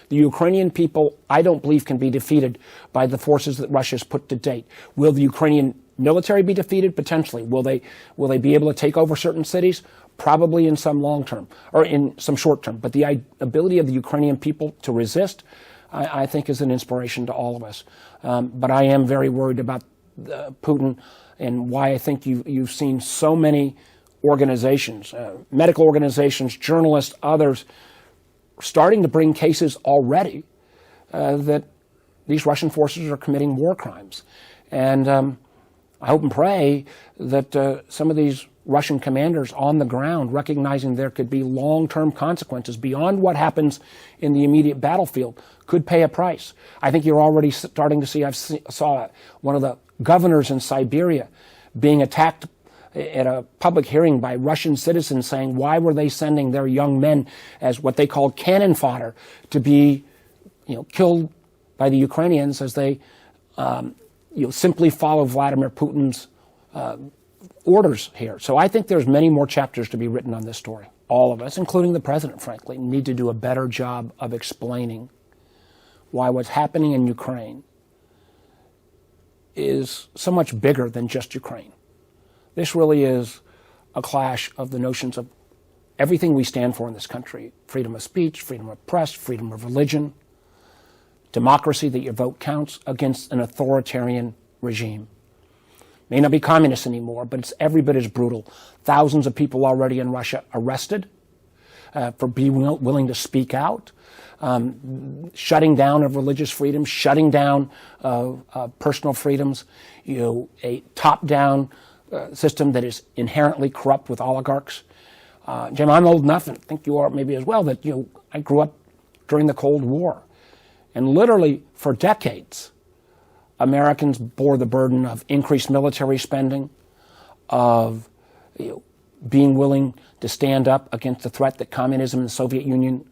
The Ukrainian people, I don't believe, can be defeated by the forces that Russia's put to date. Will the Ukrainian military be defeated? Potentially. Will they be able to take over certain cities? Probably in some long term, or in some short term. But the ability of the Ukrainian people to resist, I think, is an inspiration to all of us. But I am very worried about Putin, and why I think you've seen so many organizations, medical organizations, journalists, others, starting to bring cases already that these Russian forces are committing war crimes. And I hope and pray that some of these Russian commanders on the ground, recognizing there could be long-term consequences beyond what happens in the immediate battlefield, could pay a price. I think you're already starting to see, saw one of the governors in Siberia being attacked at a public hearing by Russian citizens, saying why were they sending their young men as what they called cannon fodder to be, killed by the Ukrainians as they, simply follow Vladimir Putin's orders here. So I think there's many more chapters to be written on this story. All of us, including the president, frankly, need to do a better job of explaining why what's happening in Ukraine is so much bigger than just Ukraine. This really is a clash of the notions of everything we stand for in this country: freedom of speech, freedom of press, freedom of religion, democracy, that your vote counts, against an authoritarian regime. May not be communist anymore, but it's every bit as brutal. Thousands of people already in Russia arrested for being willing to speak out, shutting down of religious freedoms, shutting down of personal freedoms, a top-down system that is inherently corrupt with oligarchs. Jim, I'm old enough, and I think you are maybe as well, that I grew up during the Cold War. And literally for decades, Americans bore the burden of increased military spending, of being willing to stand up against the threat that communism and the Soviet Union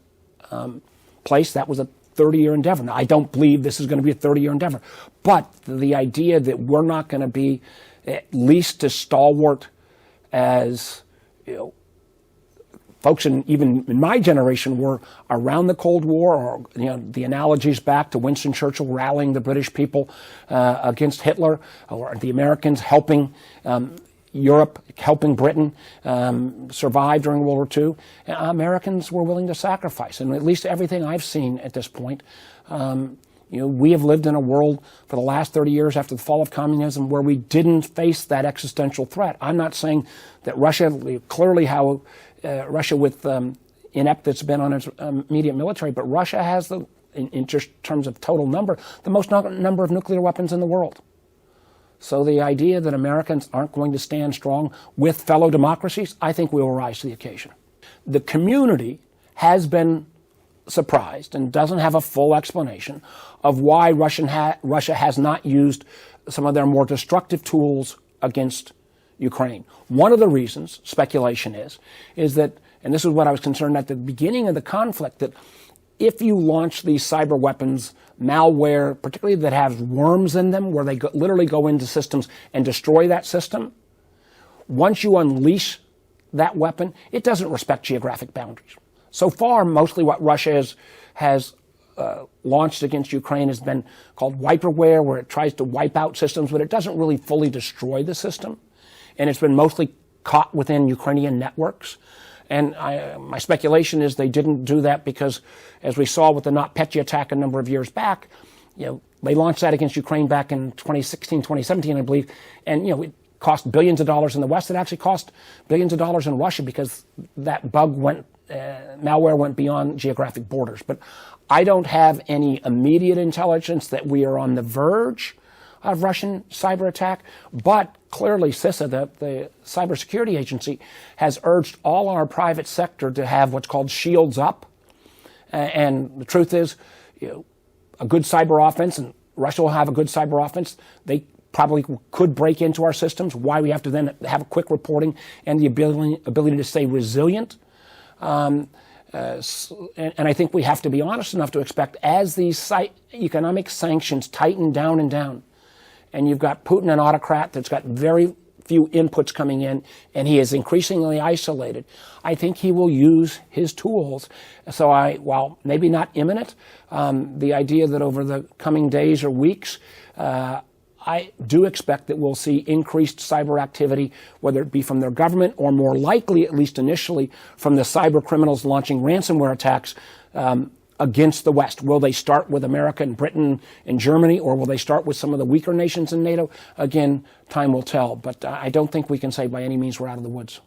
placed. That was a 30-year endeavor. Now, I don't believe this is going to be a 30-year endeavor, but the idea that we're not going to be at least as stalwart as folks even in my generation were around the Cold War, or the analogies back to Winston Churchill rallying the British people against Hitler, or the Americans helping Europe, helping Britain survive during World War II. Americans were willing to sacrifice, and at least everything I've seen at this point, we have lived in a world for the last 30 years after the fall of communism where we didn't face that existential threat. I'm not saying that Russia, clearly how Russia with inept that's been on its immediate military, but Russia has, in just terms of total number, the most number of nuclear weapons in the world. So the idea that Americans aren't going to stand strong with fellow democracies, I think we will rise to the occasion. The community has been surprised and doesn't have a full explanation of why Russia has not used some of their more destructive tools against Ukraine. One of the reasons, speculation is that, and this is what I was concerned at the beginning of the conflict, that if you launch these cyber weapons, malware, particularly that has worms in them, where they literally go into systems and destroy that system, once you unleash that weapon, it doesn't respect geographic boundaries. So far, mostly what Russia has launched against Ukraine has been called wiperware, where it tries to wipe out systems, but it doesn't really fully destroy the system. And it's been mostly caught within Ukrainian networks. And my speculation is they didn't do that because, as we saw with the NotPetya attack a number of years back, they launched that against Ukraine back in 2016, 2017, I believe. And, it cost billions of dollars in the West. It actually cost billions of dollars in Russia because that malware went beyond geographic borders. But I don't have any immediate intelligence that we are on the verge of Russian cyber attack, but clearly CISA, the cybersecurity agency, has urged all our private sector to have what's called shields up. And the truth is, a good cyber offense, and Russia will have a good cyber offense, they probably could break into our systems. Why we have to then have a quick reporting and the ability to stay resilient. And I think we have to be honest enough to expect, as these economic sanctions tighten down and down, and you've got Putin, an autocrat that's got very few inputs coming in, and he is increasingly isolated. I think he will use his tools. So while maybe not imminent, the idea that over the coming days or weeks, I do expect that we'll see increased cyber activity, whether it be from their government or more likely, at least initially, from the cyber criminals launching ransomware attacks against the West. Will they start with America and Britain and Germany, or will they start with some of the weaker nations in NATO? Again, time will tell. But I don't think we can say by any means we're out of the woods.